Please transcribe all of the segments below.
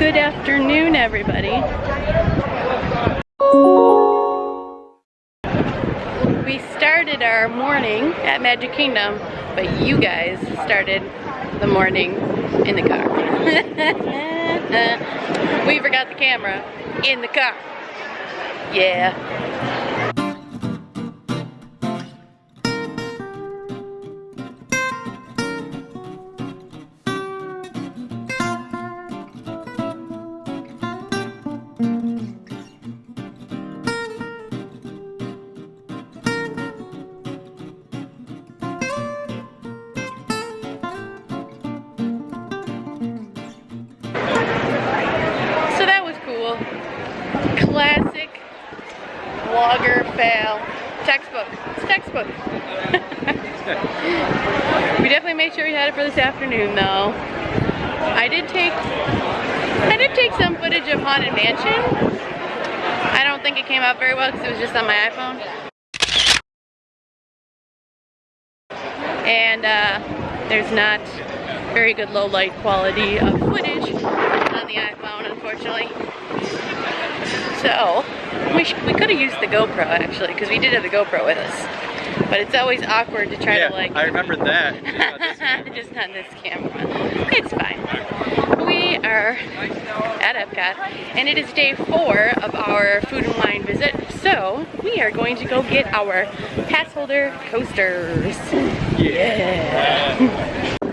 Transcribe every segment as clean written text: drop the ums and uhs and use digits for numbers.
Good afternoon, everybody. We started our morning at Magic Kingdom, but you guys started the morning in the car. We forgot the camera in the car. Yeah. Classic vlogger fail. Textbook. It's textbook. We definitely made sure we had it for this afternoon though. I did take some footage of Haunted Mansion. I don't think it came out very well because it was just on my iPhone. And there's not very good low light quality of footage on the iPhone, unfortunately. So, we could have used the GoPro actually, because we did have the GoPro with us. But it's always awkward to try to like... I remember that. Just not this camera. It's fine. We are at Epcot, and it is day 4 of our food and wine visit. So, we are going to go get our pass holder coasters. Yeah!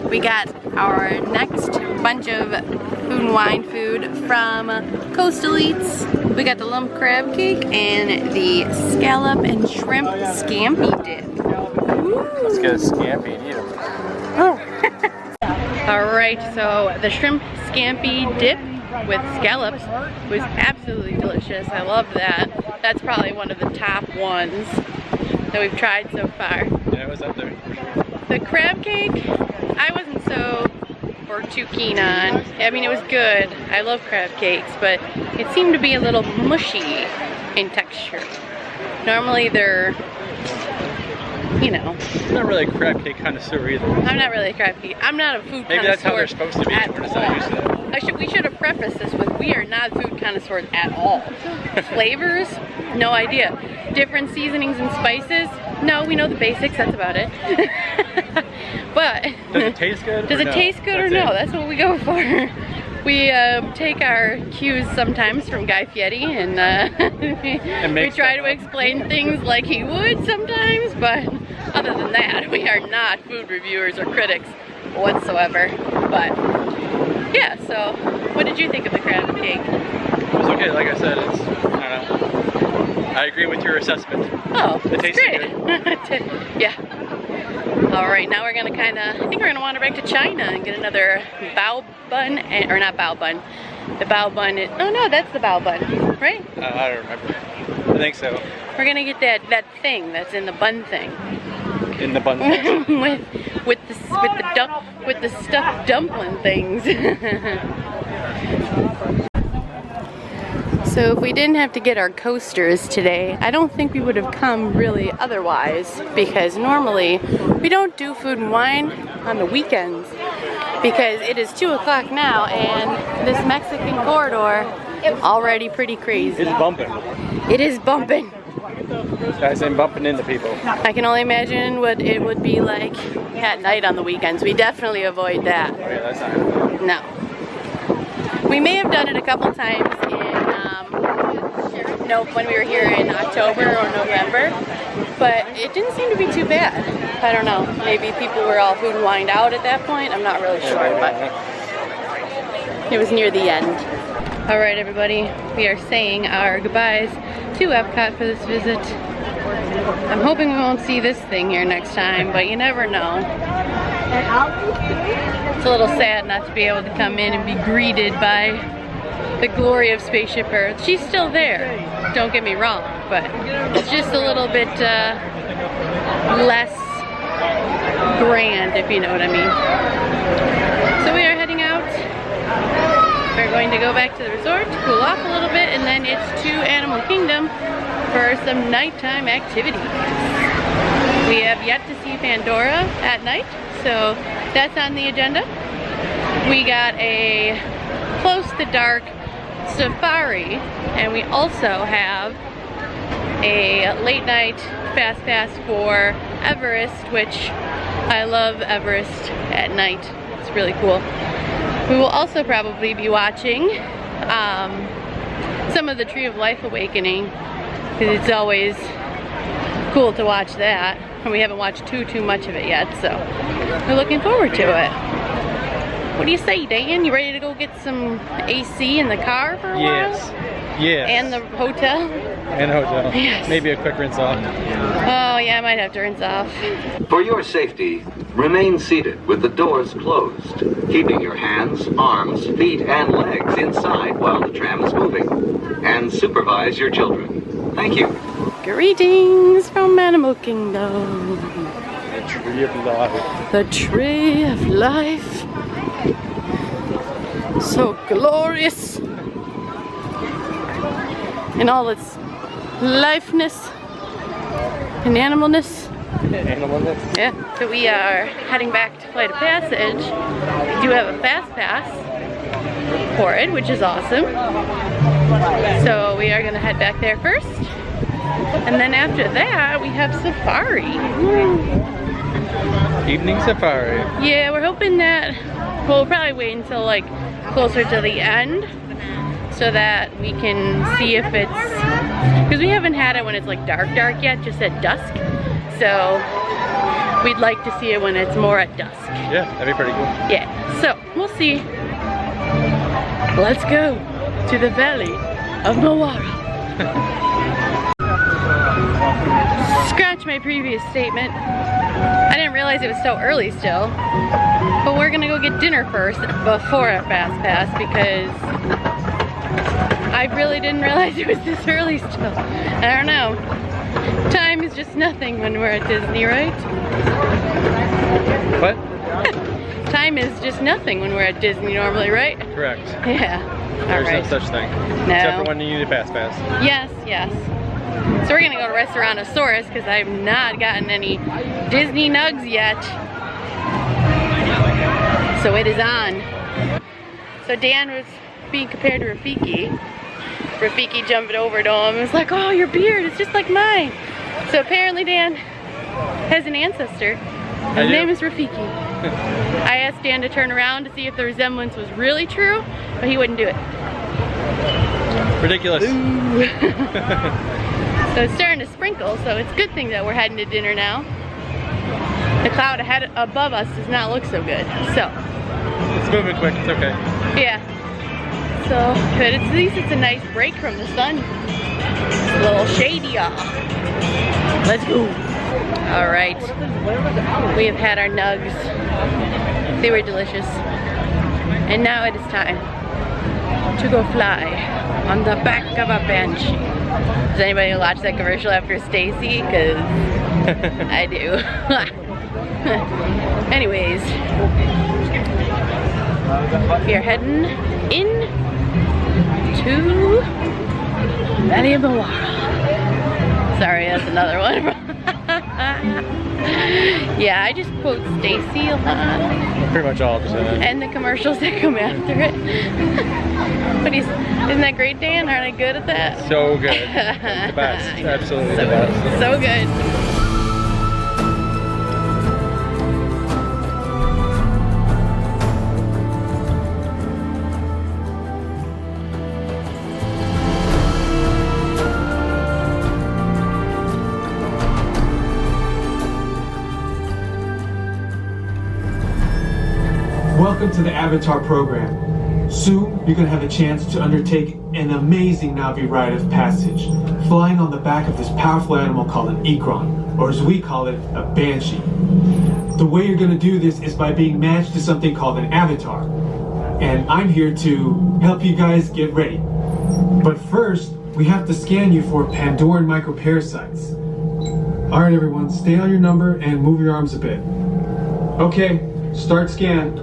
We got our next bunch of food and wine food from Coastal Eats. We got the lump crab cake and the scallop and shrimp scampi dip. Ooh. Let's get a scampi and eat them. Oh. Alright, so the shrimp scampi dip with scallops was absolutely delicious. I loved that. That's probably one of the top ones that we've tried so far. Yeah, it was up there for sure. The crab cake, I wasn't so or too keen on. I mean, it was good. I love crab cakes, but it seemed to be a little mushy in texture. Normally they're, you know. I'm not really a crab cake connoisseur either. I'm not really a crab cake. I'm not a food connoisseur. Maybe that's how they're supposed to be. We're just not used to that. We should have prefaced this with, we are not food connoisseurs at all. Flavors? No idea. Different seasonings and spices? No, we know the basics, that's about it. But does it taste good? Does it taste good or no? That's what we go for. We take our cues sometimes from Guy Fieri, and we try to explain things like he would sometimes, but other than that, we are not food reviewers or critics whatsoever. But yeah, so what did you think of the crab cake? It was okay, like I said, it's, I don't know. I agree with your assessment. Oh, it tastes great. Good. Yeah. Alright, now we're gonna I think we're gonna wander back to China and get another bao bun, or not bao bun. The bao bun is, oh no, that's the bao bun, right? I don't remember. I think so. We're gonna get that thing that's in the bun thing. In the bun thing. with the stuffed dumpling things. So if we didn't have to get our coasters today, I don't think we would have come really otherwise, because normally we don't do food and wine on the weekends because it is 2 o'clock now and this Mexican corridor already pretty crazy. It's bumping. It is bumping. Guys ain't bumping into people. I can only imagine what it would be like at night on the weekends. We definitely avoid that. Oh yeah, that's not good. No. We may have done it a couple times when we were here in October or November, but it didn't seem to be too bad. I don't know, maybe people were all food and wined out at that point, I'm not really sure, but it was near the end. Alright everybody, we are saying our goodbyes to Epcot for this visit. I'm hoping we won't see this thing here next time, but you never know. It's a little sad not to be able to come in and be greeted by the glory of Spaceship Earth. She's still there, don't get me wrong, but it's just a little bit less grand, if you know what I mean. So we are heading out. We're going to go back to the resort to cool off a little bit, and then it's to Animal Kingdom for some nighttime activities. We have yet to see Pandora at night, so that's on the agenda. We got a close to dark safari, and we also have a late night fast pass for Everest, which I love Everest at night. It's really cool. We will also probably be watching some of the Tree of Life Awakening, because it's always cool to watch that, and we haven't watched too much of it yet, so we're looking forward to it. What do you say, Dan? You ready to go get some AC in the car for a while? Yes. Yes. And the hotel? And the hotel. Yes. Maybe a quick rinse off. Oh yeah, I might have to rinse off. For your safety, remain seated with the doors closed, keeping your hands, arms, feet, and legs inside while the tram is moving. And supervise your children. Thank you. Greetings from Animal Kingdom. The Tree of Life. The Tree of Life. So glorious. In all its lifeness and animalness. Animalness. Yeah. So we are heading back to Flight of Passage. We do have a fast pass for it, which is awesome. So we are gonna head back there first. And then after that, we have safari. Evening safari. Yeah, we're hoping that we'll probably wait until like closer to the end so that we can see if it's, because we haven't had it when it's like dark yet, just at dusk. So we'd like to see it when it's more at dusk. Yeah, that'd be pretty cool. Yeah, so we'll see. Let's go to the Valley of Mawara. Scratch my previous statement. I didn't realize it was so early still. But we're gonna go get dinner first before our fast pass, because I really didn't realize it was this early still. I don't know. Time is just nothing when we're at Disney, right? What? Time is just nothing when we're at Disney normally, right? Correct. Yeah. There's Alright. no such thing. No. Except for when you need a fast pass. Yes, yes. So we're gonna go to Restaurantosaurus because I've not gotten any Disney nugs yet. So it is on. So Dan was being compared to Rafiki. Rafiki jumped over to him and was like, oh, your beard is just like mine. So apparently Dan has an ancestor. His name is Rafiki. I asked Dan to turn around to see if the resemblance was really true, but he wouldn't do it. Ridiculous. So it's starting to sprinkle, so it's a good thing that we're heading to dinner now. The cloud ahead above us does not look so good, so. It's moving quick, it's okay. Yeah. So, but at least it's a nice break from the sun. It's a little shadier. Let's go. All right. We have had our nugs. They were delicious. And now it is time to go fly on the back of a Banshee. Does anybody watch that commercial after Stacy? Because I do. Anyways, we are heading in to Valley of Mawara. Sorry, that's another one. Yeah, I just quote Stacy a lot. Pretty much all of it. And the commercials that come after it. But isn't that great, Dan? Aren't I good at that? So good. The best. Absolutely so, the best. So good. Welcome to the Avatar program. Soon, you're going to have a chance to undertake an amazing Navi rite of passage, flying on the back of this powerful animal called an Ikron, or as we call it, a Banshee. The way you're going to do this is by being matched to something called an avatar. And I'm here to help you guys get ready. But first, we have to scan you for Pandoran microparasites. Alright everyone, stay on your number and move your arms a bit. Okay, start scan.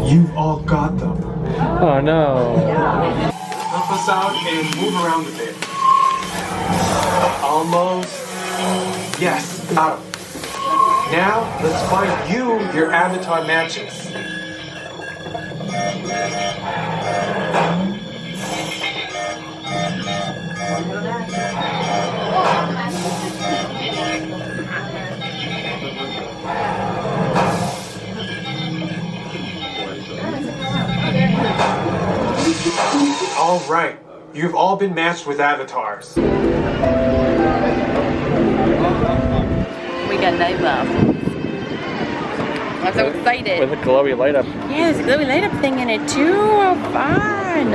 You've all got them. Oh no. Help us out and move around a bit. Almost. Yes, got them. Now, let's find you your avatar matches. All right, you've all been matched with avatars. We got night blossoms. I'm so excited. With a glowy light up. Yeah, there's a glowy light up thing in it too. Oh, fun.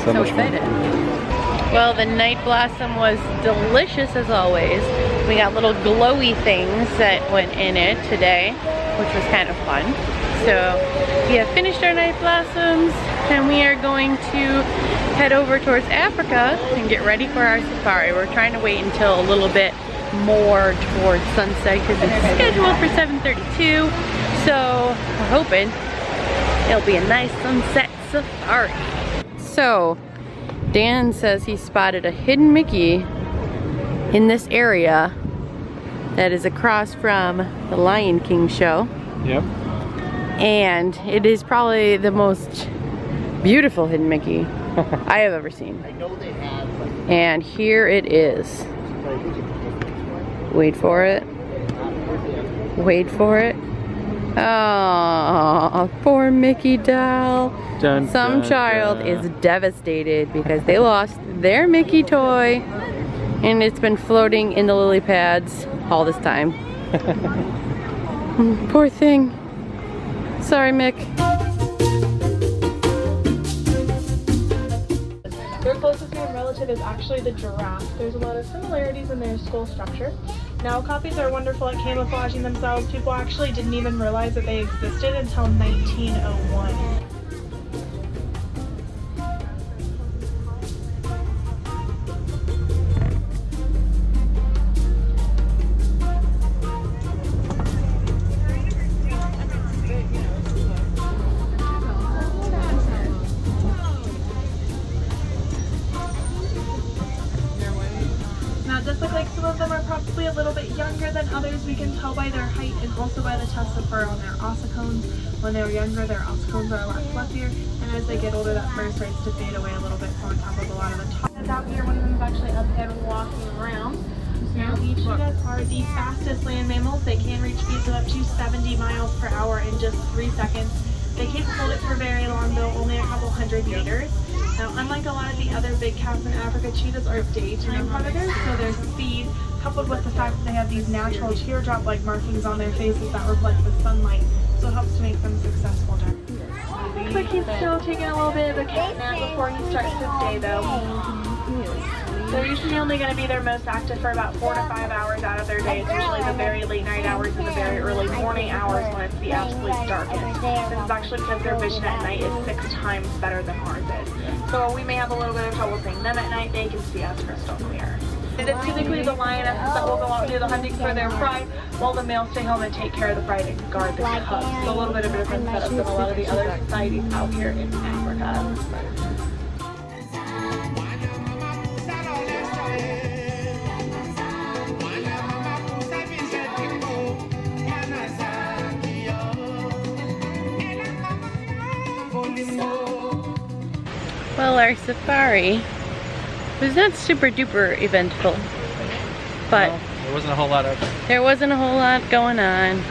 So much excited. Well, the night blossom was delicious as always. We got little glowy things that went in it today, which was kind of fun. So we have finished our night blossoms and we are going to head over towards Africa and get ready for our safari. We're trying to wait until a little bit more towards sunset because it's scheduled for 7:32. So we're hoping it'll be a nice sunset safari. So Dan says he spotted a hidden Mickey in this area that is across from the Lion King show. Yep. And it is probably the most beautiful hidden Mickey I have ever seen. And here it is. Wait for it. Wait for it. Oh, poor Mickey doll. Dun, Some dun, child dun. is devastated because they lost their Mickey toy and it's been floating in the lily pads all this time. Poor thing. Sorry, Mick. Their closest known relative is actually the giraffe. There's a lot of similarities in their skull structure. Now, copies are wonderful at camouflaging themselves. People actually didn't even realize that they existed until 1901. Now, just like some of them are probably a little bit younger than others, we can tell by their height and also by the tufts of fur on their ossicones. When they were younger, their ossicones are a lot fluffier, and as they get older, that fur starts to fade away a little bit, so on top of a lot of the top. Out here, one of them is actually up and walking around. Now, each of us are the fastest land mammals. They can reach speeds of up to 70 miles per hour in just 3 seconds. They can't hold it for very long, though, only a couple hundred meters. Now, unlike a lot of the other big cats in Africa, cheetahs are daytime predators, so their speed, coupled with the fact that they have these natural teardrop-like markings on their faces that reflect the sunlight, so it helps to make them successful during. Looks like he's still taking a little bit of a cat nap before he starts his day, though. They're usually only going to be their most active for about 4 to 5 hours out of their day. It's usually the very late night hours and the very early morning hours when it's the absolute darkest. This is actually because their vision at night is 6 times better than ours is. So we may have a little bit of trouble seeing them at night. They can see us crystal clear. It is typically the lionesses that will go out and do the hunting for their pride, while the males stay home and take care of the pride and guard the cubs. So a little bit of a different setup than a lot of the other societies out here in Africa. Well, our safari was not super duper eventful, but No, there wasn't a whole lot of. there wasn't a whole lot going on.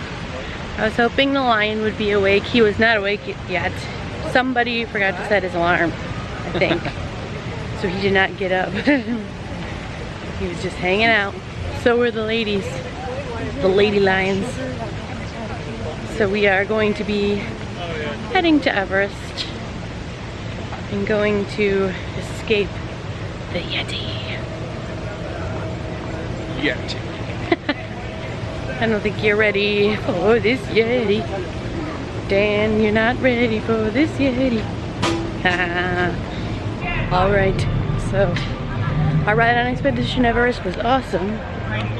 I was hoping the lion would be awake. He was not awake yet. Somebody forgot to set his alarm, I think. So he did not get up. He was just hanging out. So were the ladies, the lady lions. So we are going to be heading to Everest and going to escape the Yeti. Yeti. I don't think you're ready for this Yeti. Dan, you're not ready for this Yeti. Alright, so our ride on Expedition Everest was awesome.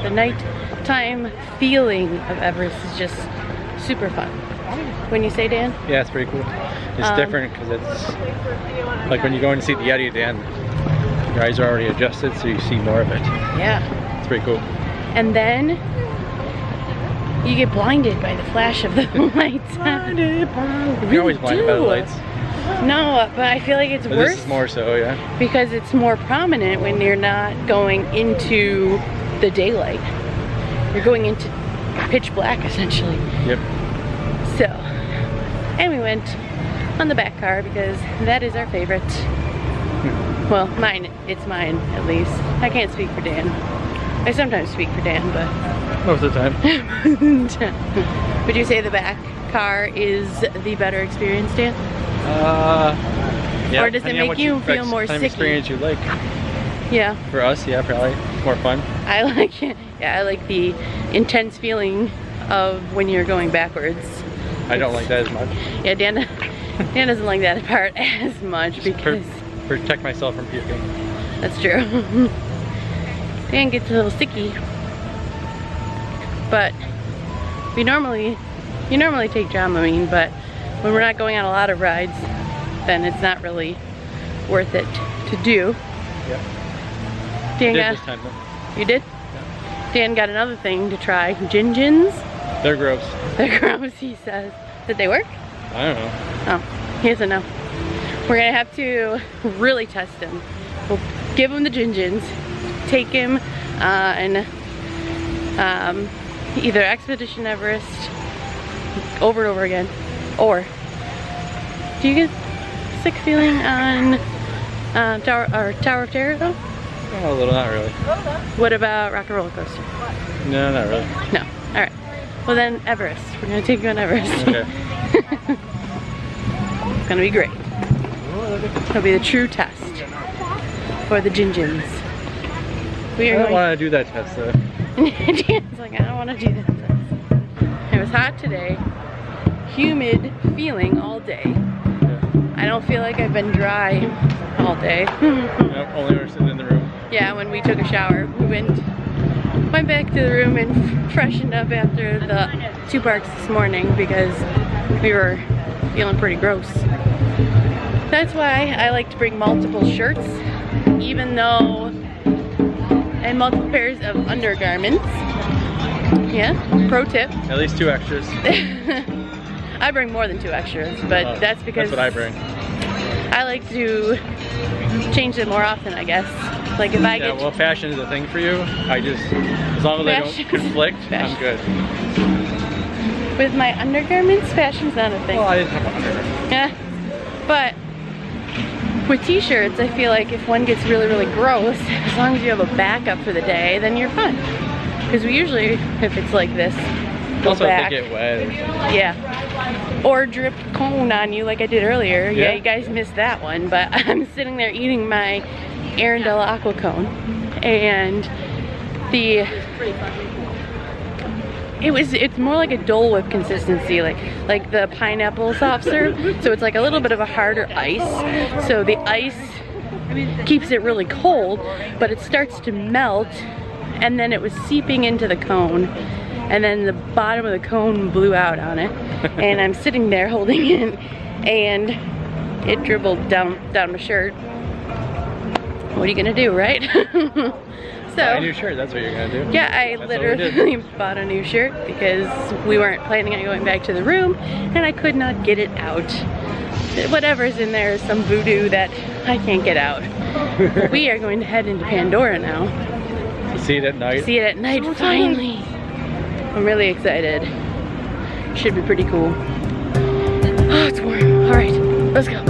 The nighttime feeling of Everest is just super fun. When you say, Dan? Yeah, it's pretty cool. It's different because it's like when you go and see the Yeti, Dan, your eyes are already adjusted, so you see more of it. Yeah. It's pretty cool. And then You get blinded by the flash of the lights. You're always blinded by the lights. No, but I feel like it's But worse. This is more so, yeah. Because it's more prominent when you're not going into the daylight. You're going into pitch black, essentially. Yep. So, and we went on the back car because that is our favorite. Well, mine, it's mine at least. I can't speak for Dan. I sometimes speak for Dan, but Most of the time. would you say the back car is the better experience, Dan? Yeah. Or does it depending on make what you feel more kind of sicky? experience you like. Yeah. For us, yeah, probably more fun. I like it. Yeah, I like the intense feeling of when you're going backwards. I don't like that as much. Yeah, Dan doesn't like that part as much because Protect myself from puking. that's true. Dan gets a little sticky. But you normally take Dramamine, but when we're not going on a lot of rides, then it's not really worth it to do. Yep. Dan Did got, this time though. you did? Yeah. Dan got another thing to try, gin-gins. They're gross. They're gross, he says. Did they work? I don't know. Oh, he doesn't know. We're gonna have to really test him. We'll give him the gin-gins, take him and either Expedition Everest over and over again, or do you get sick feeling on Tower of Terror though? Oh, a little, not really. What about Rock and Roller Coaster? No, not really. No. All right. Well then, Everest. We're gonna take you on Everest. Okay. It's gonna be great. It'll be the true test for the gin-gins. We I are don't going. want to do that test though. Dan's like, I don't want to do that test. It was hot today. Humid feeling all day. Yeah. I don't feel like I've been dry all day. Nope, only when we're sitting in the room. Yeah, when we took a shower, we went back to the room and freshened up after the 2 parks this morning because we were feeling pretty gross. That's why I like to bring multiple shirts, even though, and multiple pairs of undergarments. Yeah, pro tip. At least 2 extras. I bring more than 2 extras, but that's because That's what I bring. I like to change them more often, I guess. Like if I Yeah, get well, fashion is a thing for you. I just, as long as I Fashion. don't conflict, Fashion. I'm good. with my undergarments, fashion's not a thing. Well, I didn't have underwear. Yeah, but with t-shirts, I feel like if one gets really, really gross, as long as you have a backup for the day, then you're fine. Because we usually, if it's like this, go Also, back. if they get wet or something. Yeah. Or drip cone on you like I did earlier. Yeah, Yeah. you guys missed that one, but I'm sitting there eating my Arendelle Aqua Cone. And it's more like a Dole Whip consistency, like the pineapple soft serve. So it's like a little bit of a harder ice. So the ice keeps it really cold, but it starts to melt, and then it was seeping into the cone, and then the bottom of the cone blew out on it. And I'm sitting there holding it, and it dribbled down my shirt. What are you gonna do, right? So, Buy a new shirt, that's what you're gonna do. yeah, I That's what we literally bought a new shirt because we weren't planning on going back to the room and I could not get it out. Whatever's in there is some voodoo that I can't get out. We are going to head into Pandora now. See it at night. See it at night, finally. I'm really excited. Should be pretty cool. Oh, it's warm. All right, let's go.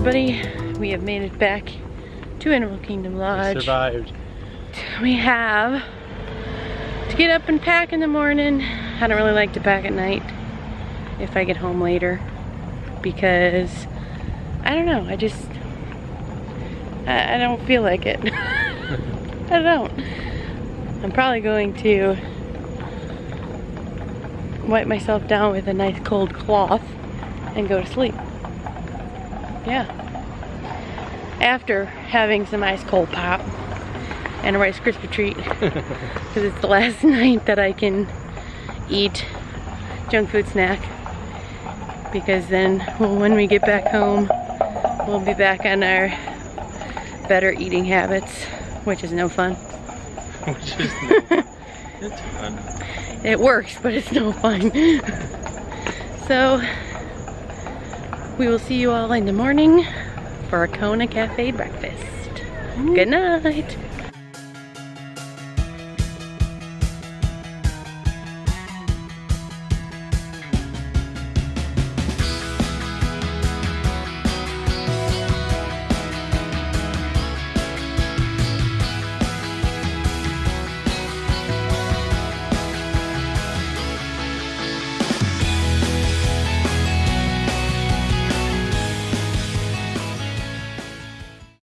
everybody. We have made it back to Animal Kingdom Lodge. We survived. We have to get up and pack in the morning. I don't really like to pack at night if I get home later because I don't know, I don't feel like it. I don't. I'm probably going to wipe myself down with a nice cold cloth and go to sleep. Yeah. After having some ice cold pop and a Rice Krispie treat. Because it's the last night that I can eat junk food snack. Because then when we get back home, we'll be back on our better eating habits, which is no fun. Which is it's fun. It works, but it's no fun. So, we will see you all in the morning for a Kona Cafe breakfast. Good night.